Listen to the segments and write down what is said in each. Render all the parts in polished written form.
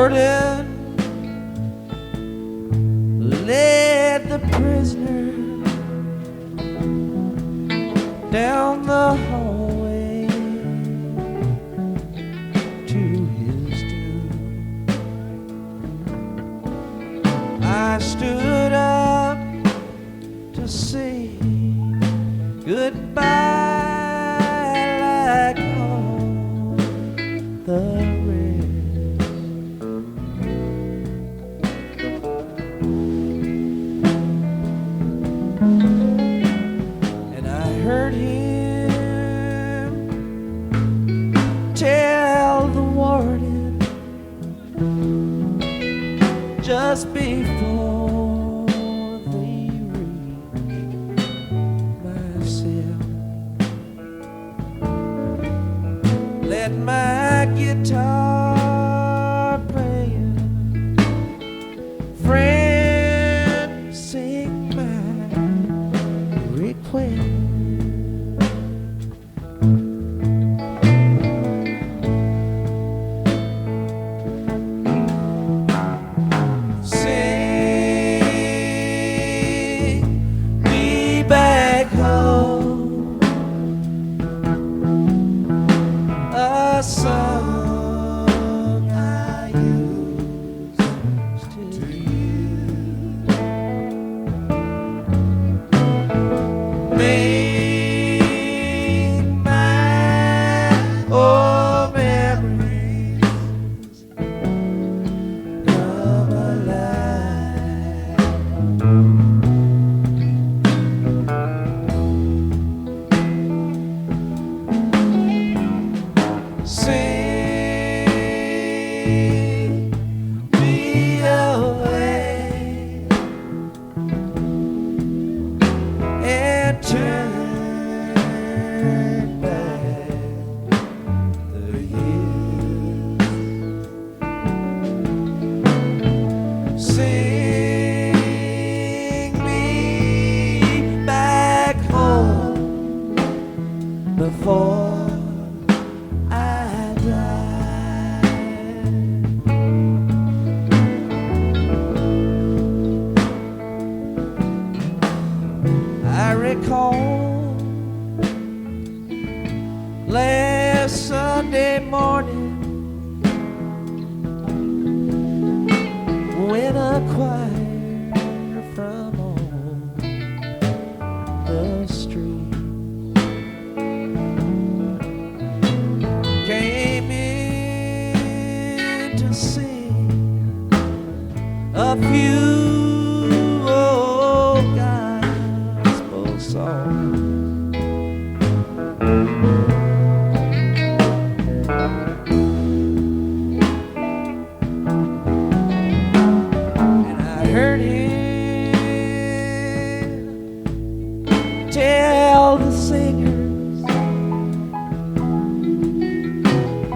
warden led the prisoner down the hallway to his doom. I stood up to say goodbye like all the rest. And I heard him tell the warden just before they reached my cell, let my guitar playing friend sing my request. Sing me back home a song I used to use. Make my old memories come alive. Sing me away and turn back the years. Sing me back home before I die. I recall last Sunday morning when a choir from on the street came in to sing a few old gospel songs. And I heard him tell the singers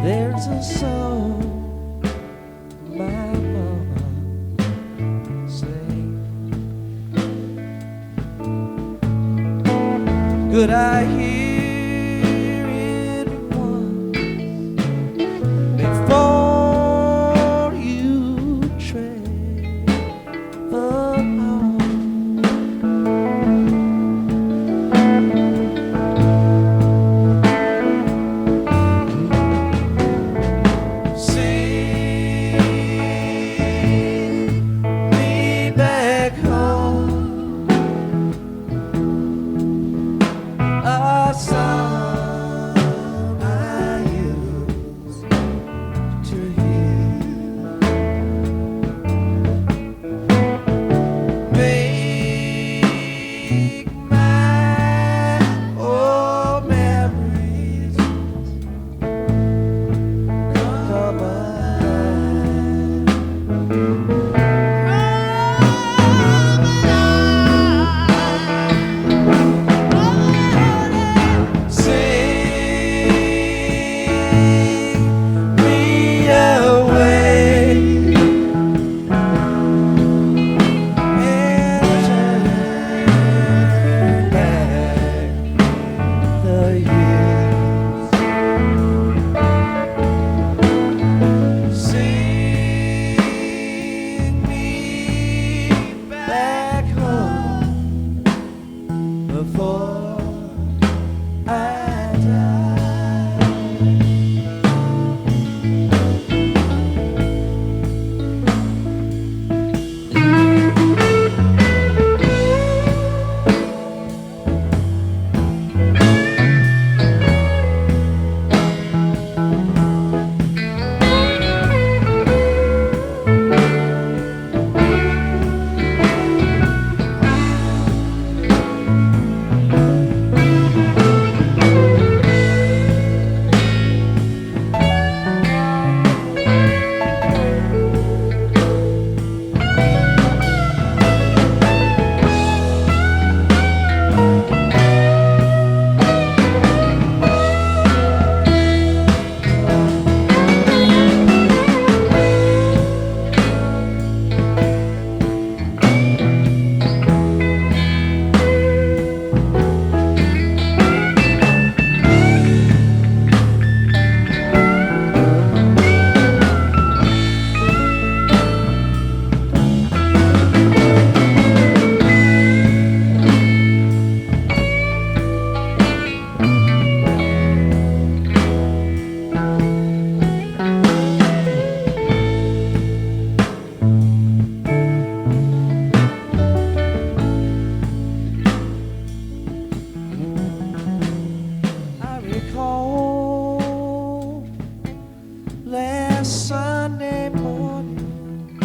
there's a song my mama sang. Could I hear it once before you travel on? Sing me back home a before I die. I recall last Sunday morning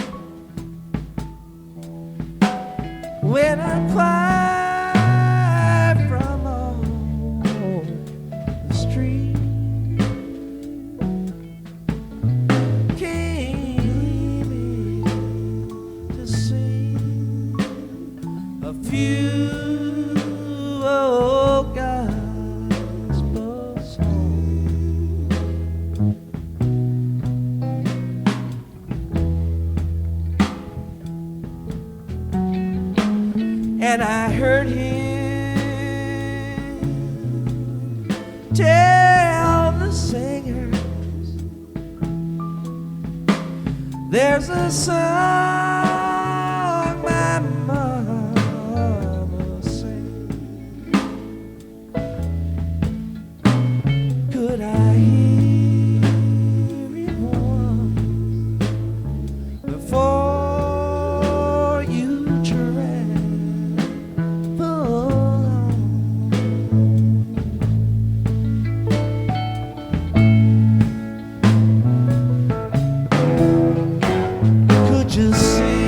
when I cried from on the street, came in to sing a few old gospel songs. And I heard him tell the singers there's a song my mama sang. Could I hear it once before you travel on? Could you see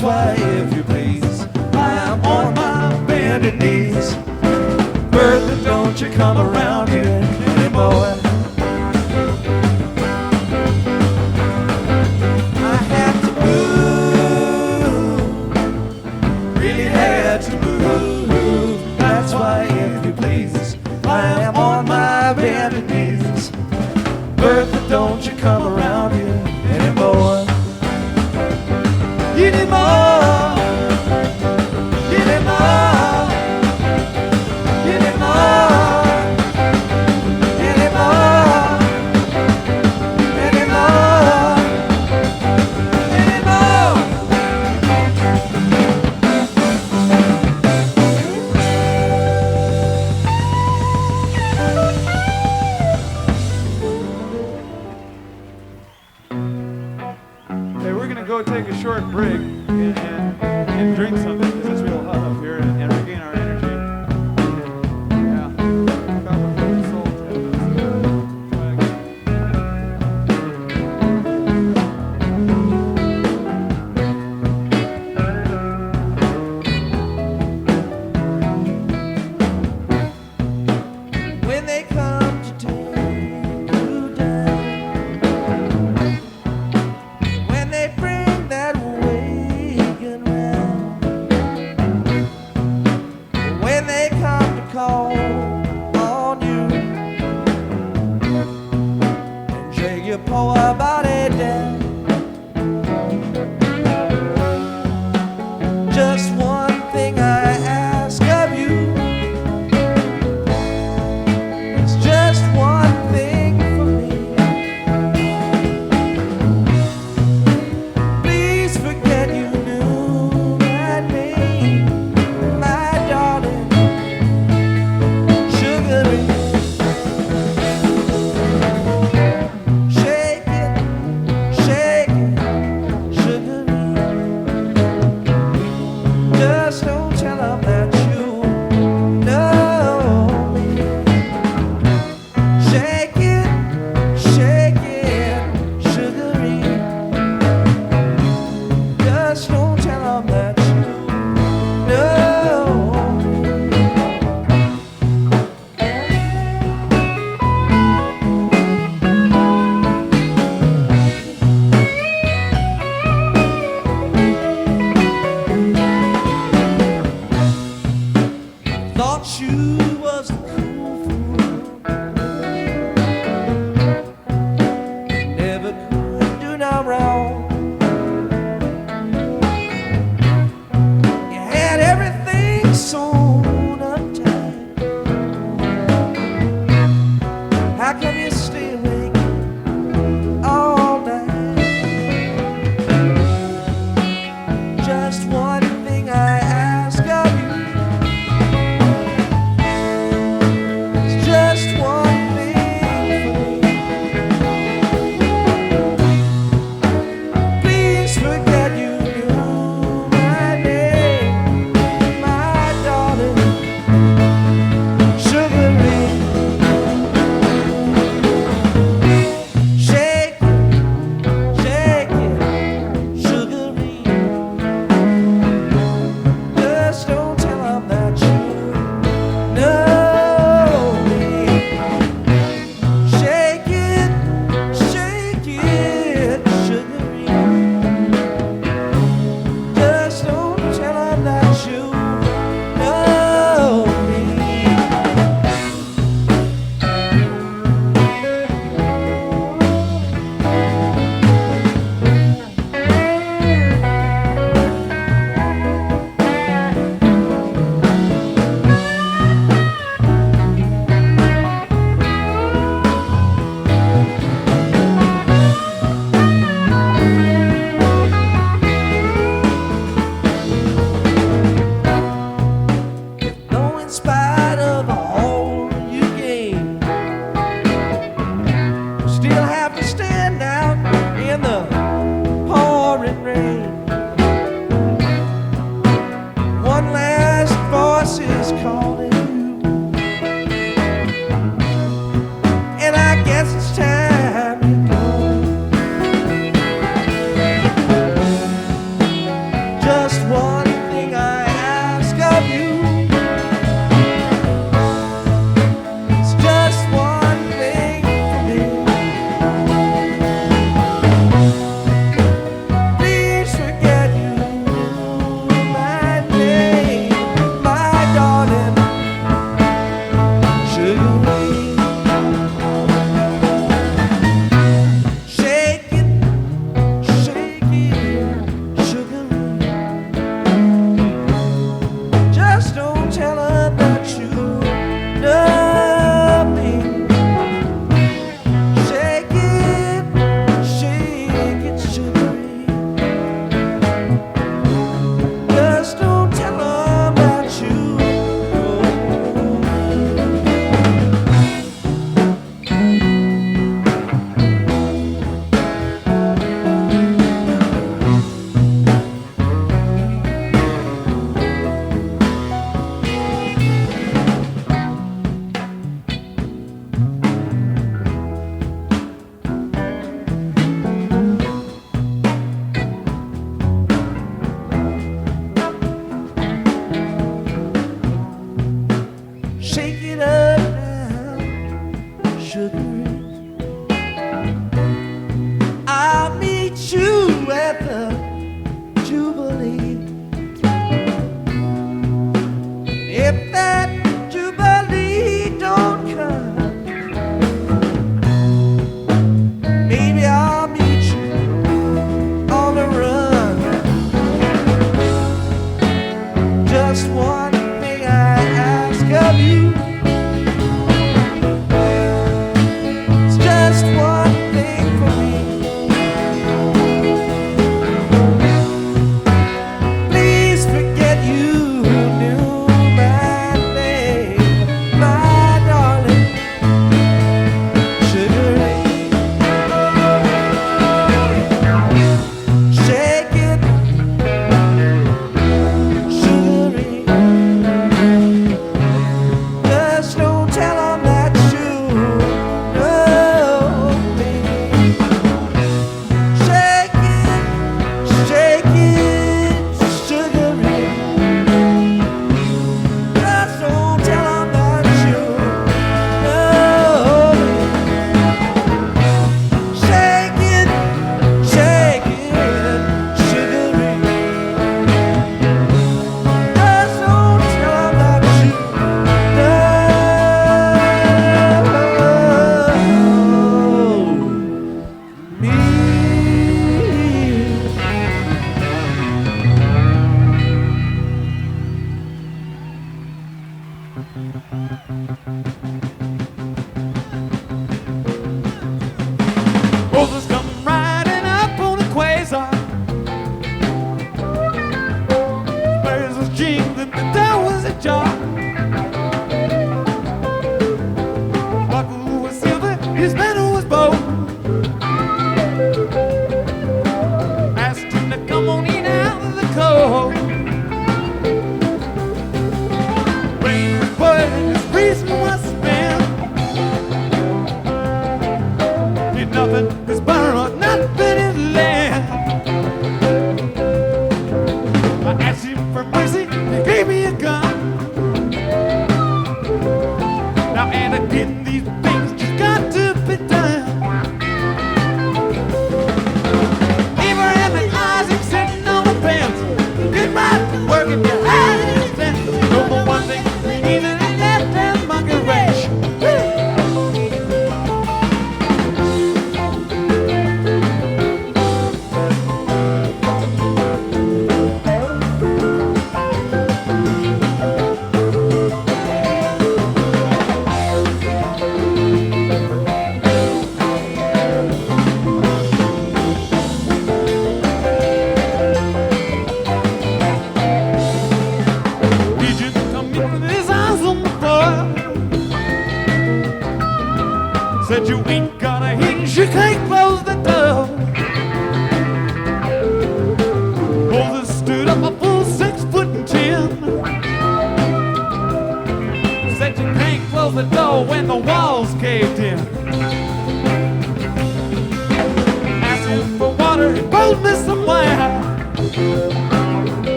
That's why, if you please, I am on my bended knees. Bertha, don't you come around here anymore. I had to move, really had to move. That's why, if you please, I am on my bended knees. Bertha, don't you come around here anymore. You need more. You need more. You need more. You need more. You need more. You need more. Hey, we're gonna go take a short break and drink something because it's real hot up here and regain our energy. Yeah. Copper filtered salt. Try again. When they come to take you down, when they bring that wagon round,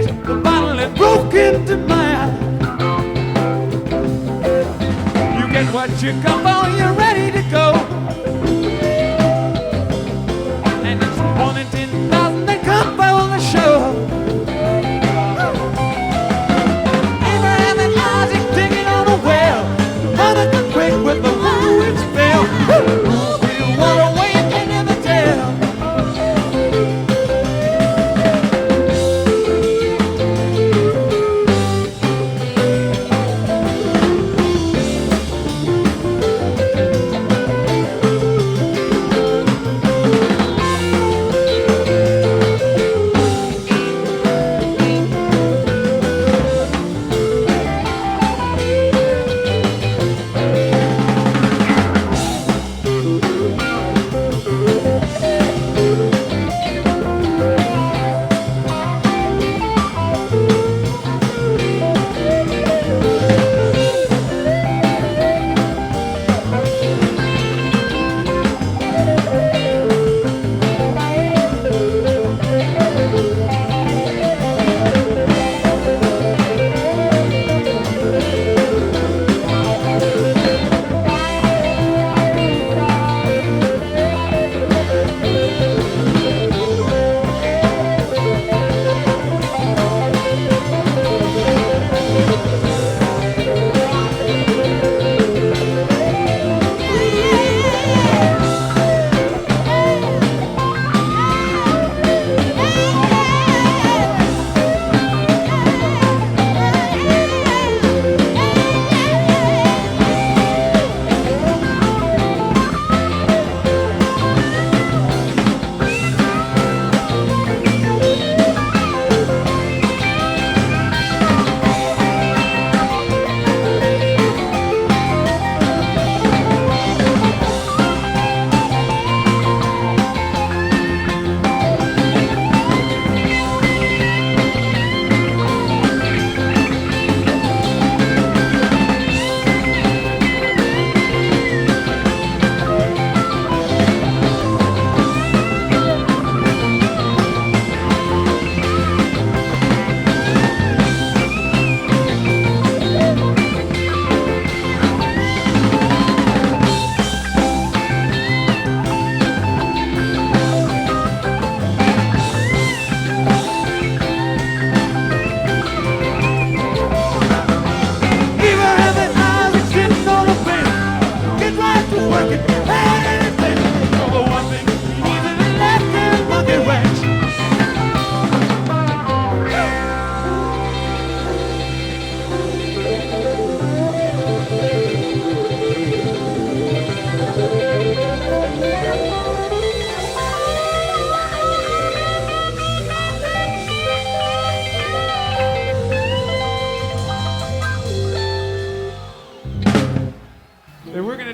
The bottle it broke into my eye. You get what you come for, you're ready to go. And it's 1 in 10,000 that come for the show. Abraham and Isaac digging on a well. Mother got quick with the wounds fell. You want away and can never tell.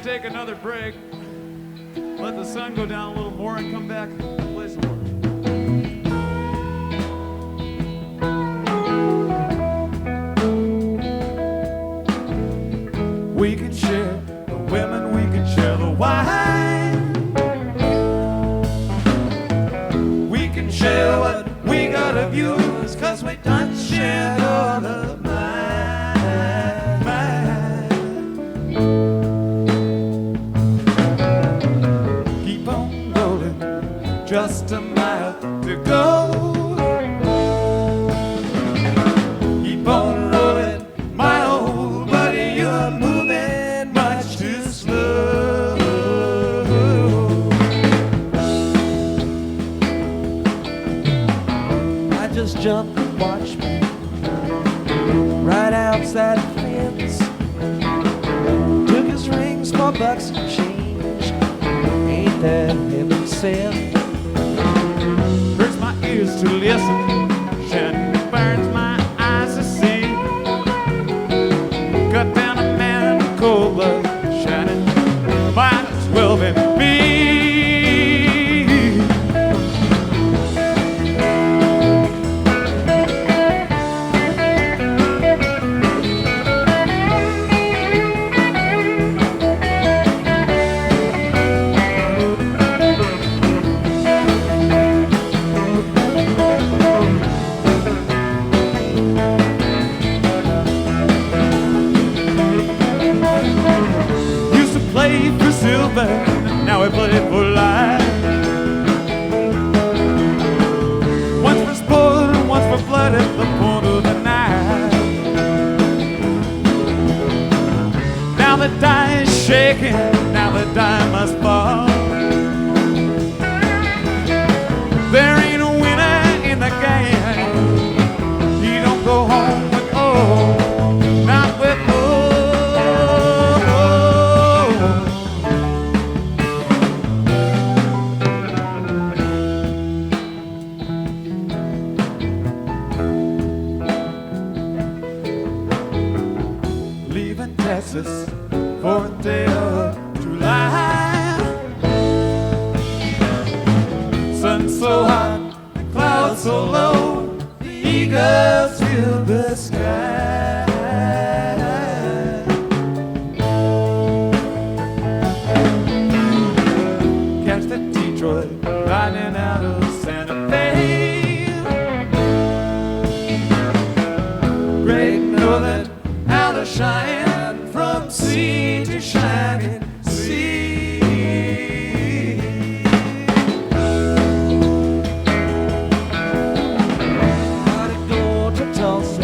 Take another break, let the sun go down a little more, and come back and play some more. We can share the women, we can share the wine. We can share what we got of yours, 'cause we done shared all of mine. Just a mile to go. Keep on rolling, my old buddy. You're moving much too slow. I just jumped and watched me right outside the fence. Took his rings for bucks and change. Ain't that heaven sent? To listen, Shannon burns my eyes to see. Cut down a man in cold blood, Shannon might as well be me. Texas, 4th day of July. Sun so hot, clouds so low, the eagles fill the sky. Catch the Detroit lightning out of Santa Fe. Great Northern out of Cheyenne, from sea to shining sea. Gotta go to Tulsa,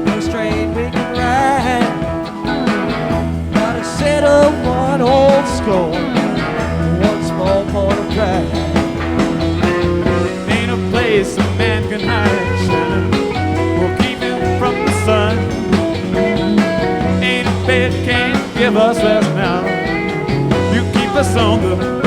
go straight we can ride. Gotta settle one old score, one small point of pride. Ain't a place a man can hide, Shannon, will keep him from the sun. Ain't a bed can't give us rest now, you keep us on the run.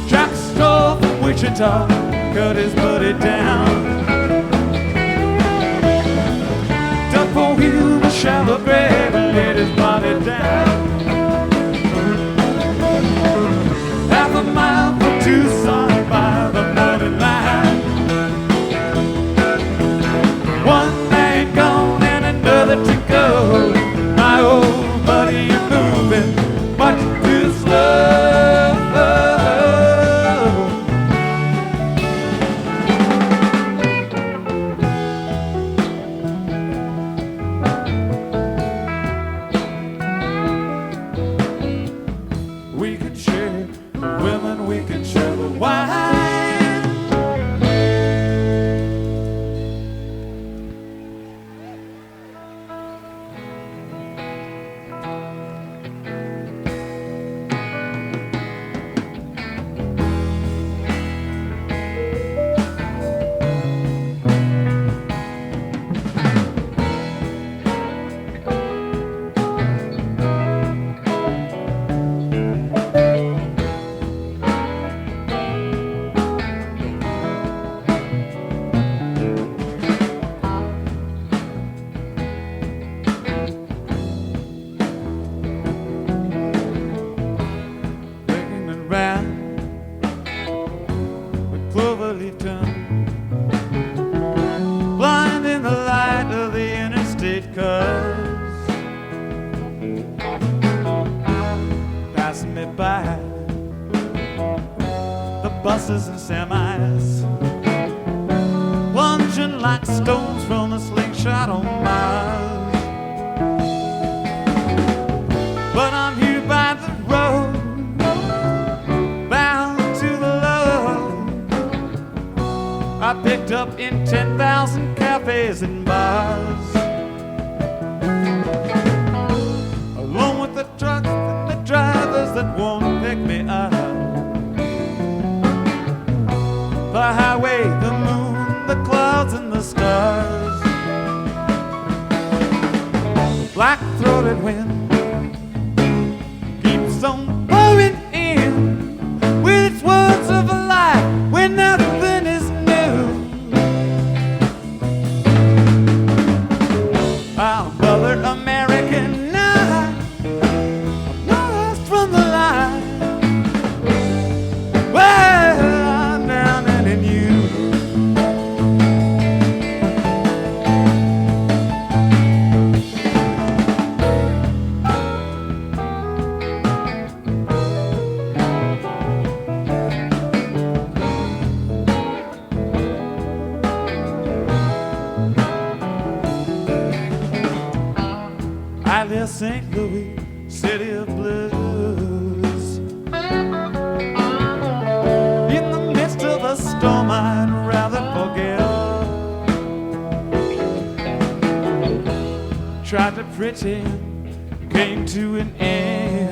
Jack stole from Wichita, cut his buddy down. Duck for him a shallow grave and laid his body down. Half a mile from Tucson by the morning light. One man gone and another to go. My old buddy, you're moving much too slow. We can share the women, we can share the wine. Looking around with cloverleaf tongue, blind in the light of the interstate cars, passing me by, the buses and semis, plunging like stones from a slingshot on Mars. But I'm here by the road, bound to the love I picked up in 10,000 cafes and bars. Along with the trucks and the drivers that won't pick me up. The highway, the moon, the clouds and the stars. Black-throated wind keeps on blowing in with its words of a lie when nothing is new. Our Mother American, I'm lost from the line. Well, I'm drowning in you. I live St. Louis, city of blues. In the midst of a storm I'd rather forget. Tried to pretend, came to an end.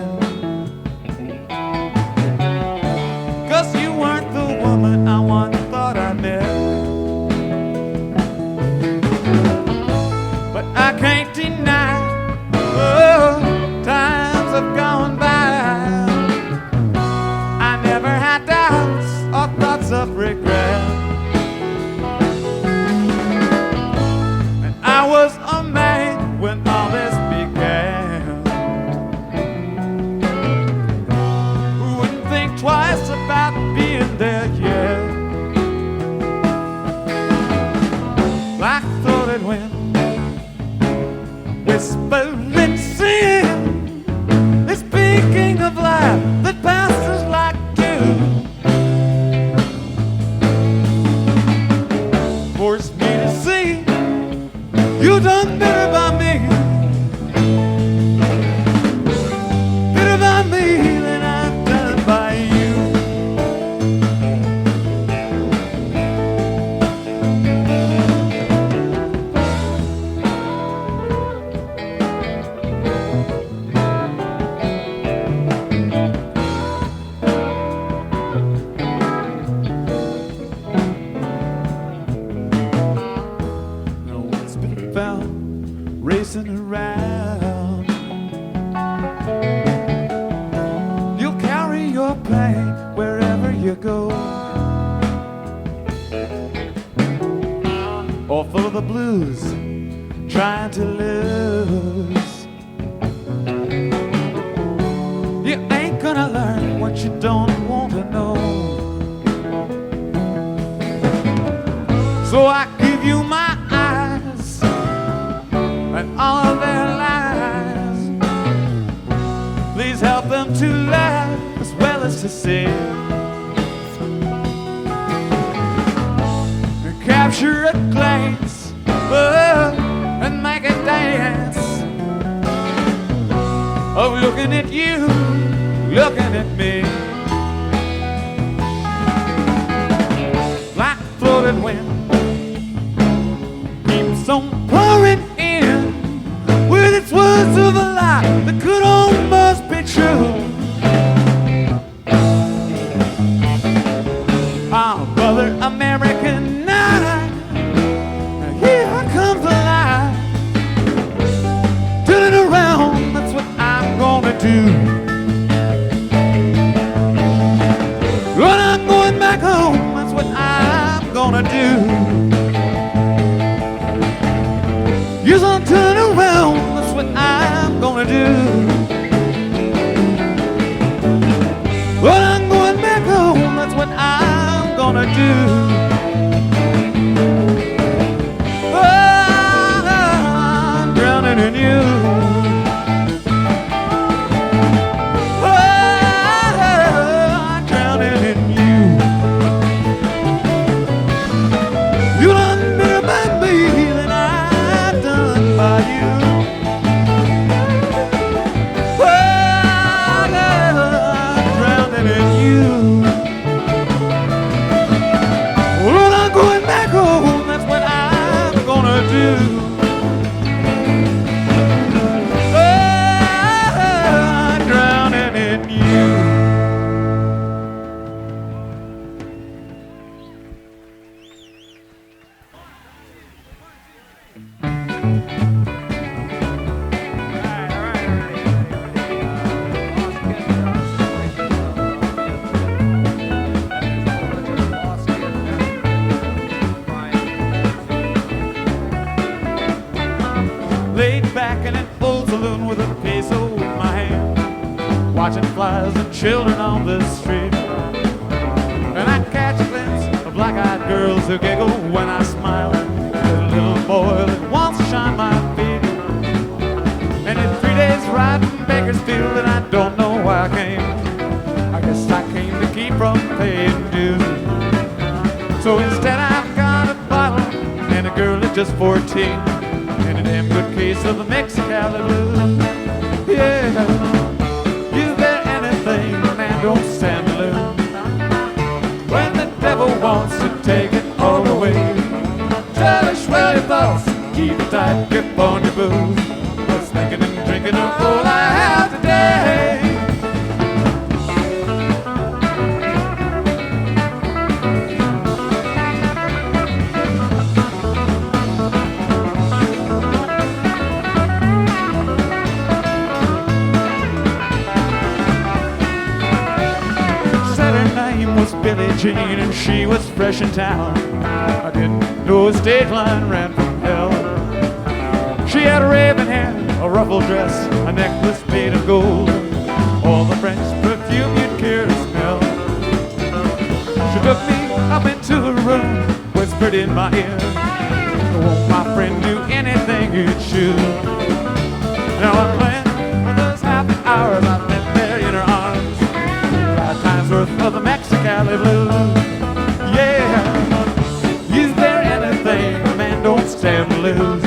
wind, whispering sin, is speaking of life that passes like dew. Forced me to see you done better by me, better by me than I've done by you. Racing around, you'll carry your pain wherever you go, or full of the blues, trying to lose. You ain't gonna learn what you don't want to know, so I give you my eyes and all of their lies. Please help them to laugh as well as to sing. Capture a glance, and make a dance of looking at you, looking at me. Like floating wind keeps on pouring in with its words of a lie that could almost be true. Our brother American night, here comes the light. Turn it around, that's what I'm gonna do. When I'm going back home, that's what I'm gonna do. You don't turn around, that's what I'm gonna do. When I'm going back home, that's what I'm gonna do. Oh, I'm drowning in you. Oh, I'm drowning in you. You done better by me than I've done by you. Oh, I'm drowning in you. Well, I'm going back home, that's what I'm gonna do. Oh, I'm drowning in you. Laid back in an old saloon with a peso in my hand, watching flies and children on the street. And I catch a glimpse of black-eyed girls who giggle when I smile. There's a little boy that wants to shine my feet. And in 3 days ride from Bakersfield, and I don't know why I came. I guess I came to keep from paying dues. So instead I've got a bottle and a girl that's just 14. And a damn good case of the Mexicali blues. Yeah, is there anything a man don't stand to lose? When the devil wants to take it all away, try to swell your thoughts, keep a tight grip on your booze. What's thinking and drinking of all I have today? Was Billie Jean and she was fresh in town. I didn't know a stage line ran from hell. She had raven hair, a ruffled dress, a necklace made of gold, all the French perfume you'd care to smell. She took me up into her room, whispered in my ear, Oh, my friend do anything it should. Now I'm playing for those happy hours I've been there in her arms. 5 times worth of the Mexicali blues. Yeah, is there anything a man don't stand to lose?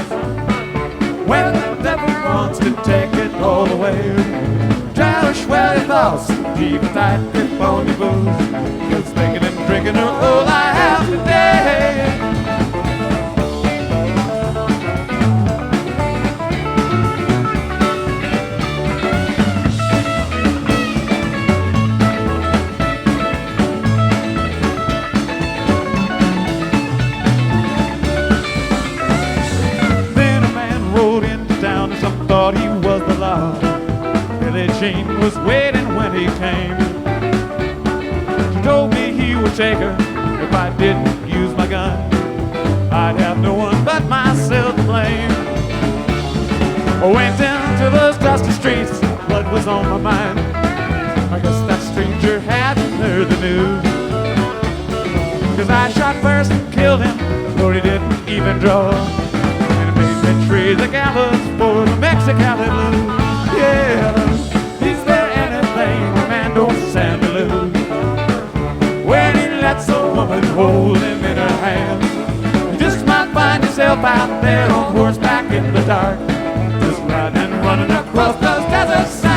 When the devil wants to take it all away, try to swell your thoughts, keep a tight grip on your booze. 'Cause thinking and drinking are all I have today. Thought he was the law. Billie Jean was waiting when he came. She told me he would take her if I didn't use my gun. I'd have no one but myself to blame. I went into those dusty streets, blood was on my mind. I guess that stranger hadn't heard the news. 'Cause I shot first and killed him, though he didn't even draw. Trade the gallows for the Mexicali blues. Yeah, is there anything a man don't stand to lose? When he lets a woman hold him in her hands, you just might find yourself out there on horseback in the dark, just riding and running across those desert sands.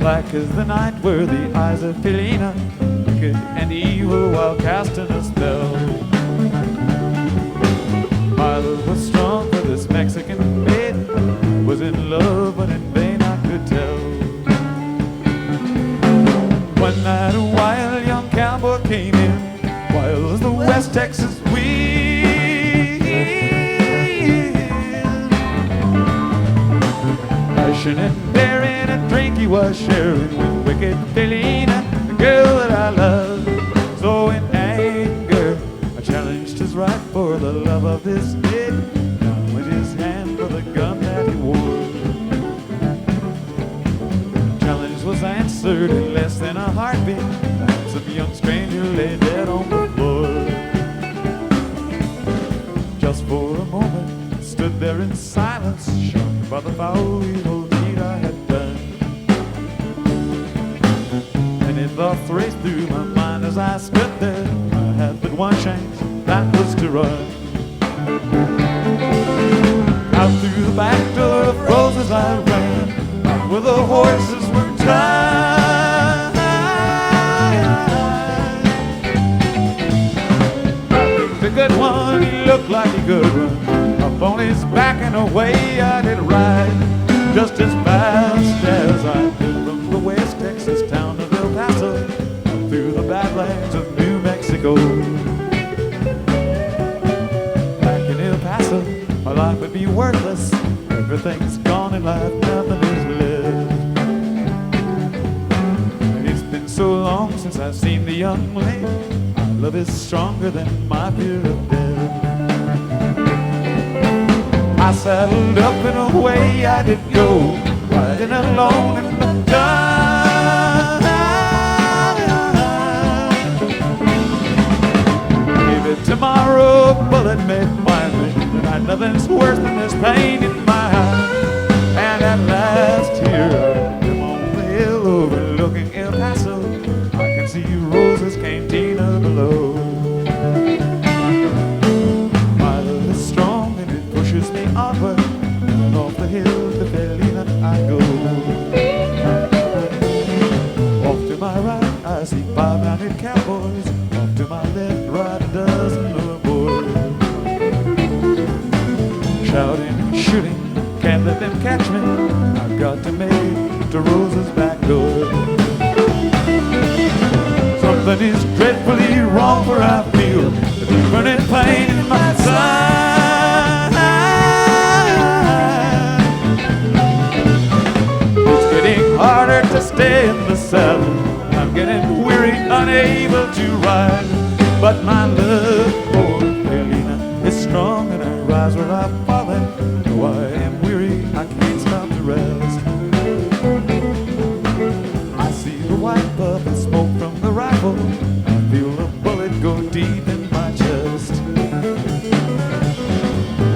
Black as the night were the eyes of Felina, wicked and evil while casting a spell. My love was strong for this Mexican maiden, was in love but in vain I could tell. One night a wild young cowboy came in, wild as the West Texas wind. Passion and daring and drink he was sharing with wicked Felina, the girl that I love. So in anger I challenged his right for the love of this maiden, down with his hand for the gun that he wore. The challenge was answered in less than a heartbeat, and some young stranger lay dead on the floor. Just for a moment stood there in silence, shocked by the foul evil deed I had done. Thoughts raced through my mind as I stood there. I had but one chance, that was to run. Out through the back door of roses I ran, out where the horses were tied. I picked a good one, he looked like he could run. Up on his back and away I did ride, just as fast as I did from the West Texas town of Paso, through the badlands of New Mexico. Back in El Paso, my life would be worthless. Everything's gone in life, nothing is left. It's been so long since I've seen the young lady. My love is stronger than my fear of death. I saddled up and away I did go, riding alone in the dark. Tomorrow a bullet may find me, and nothing's worse than this pain in my heart. And at last here I am on the hill overlooking El Paso. I can see Rosa's cantina below. My love is strong and it pushes me onward, and off the hill to Felina I go. Off to my right I see 5 mounted cowboys, off to my left ride a dozen more boys. shouting and shooting, can't let them catch me. I've got to make it to Rosa's back door. Something is dreadfully wrong, for I feel the burning pain in my side. It's getting harder to stay in the saddle. I'm getting weary, unable to ride. But my love for Helena is strong, and I rise where I've fallen. Though I am weary, I can't stop to rest. I see the white puff and smoke from the rifle. I feel a bullet go deep in my chest.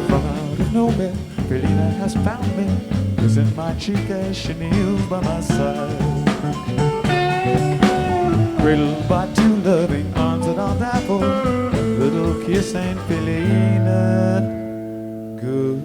From out of nowhere, Helena has found me, kissing my cheek as she kneels by my side. Cradled by two loving arms that I'll die for, a little kiss ain't Helena good.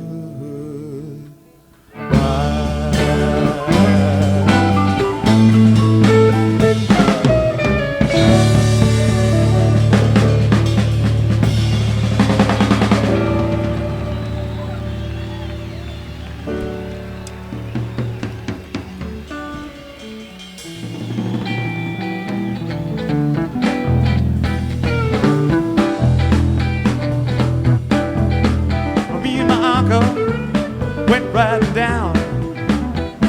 Went riding down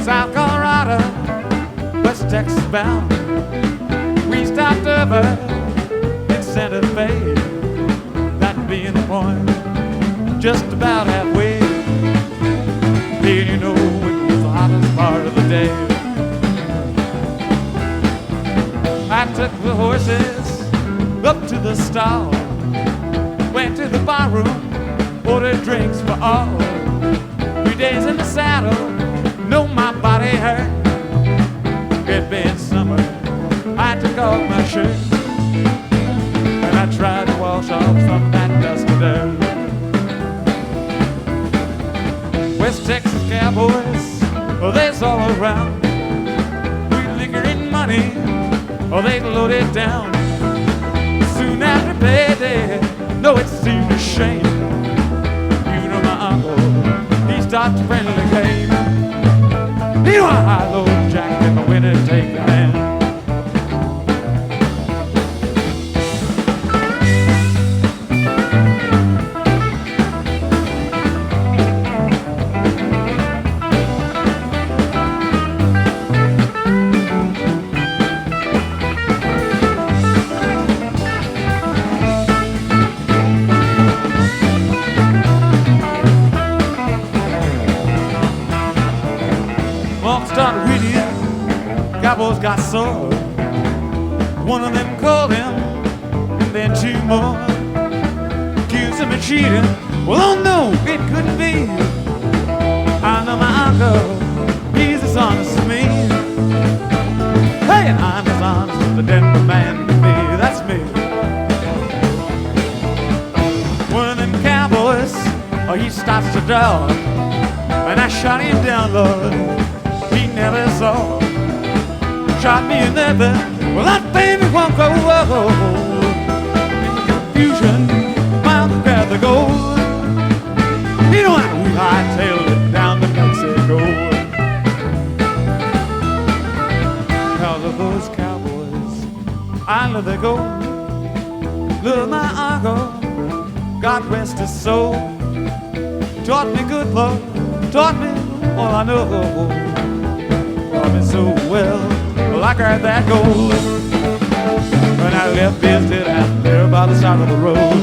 South Colorado, West Texas bound. We stopped over in Santa Fe, that being the point, just about halfway. Did you know it was the hottest part of the day? I took the horses up to the stall, went to the barroom, ordered drinks for all. 3 days in the saddle, know my body hurt. It being summer, I took off my shirt, and I tried to wash off some of that dust and dirt. West Texas cowboys, oh, they's all around. We liquor and money, oh, they load it down. Soon after payday, no, it seemed a shame. You know my uncle, stopped friendly game. You know a high-low jack in the winter take a hand. Started with cowboys got sore. One of them called him, and then two more accused him of cheating. Well, oh no, it couldn't be. I know my uncle, he's as honest as me. Hey, and I'm as honest as the Denver man can be. That's me. One of them cowboys, oh, he starts to dog, and I shot him down, Lord. He never saw. Shot me in the back. Well, that baby won't go. In the confusion, mouth grabbed the gold. You know how we hightailed it down to Mexico. Cause of those cowboys, I love their gold. Love my uncle, God rest his soul. Taught me good love, taught me all I know. Me so well, like I had that gold when I left Bertha out there by the side of the road.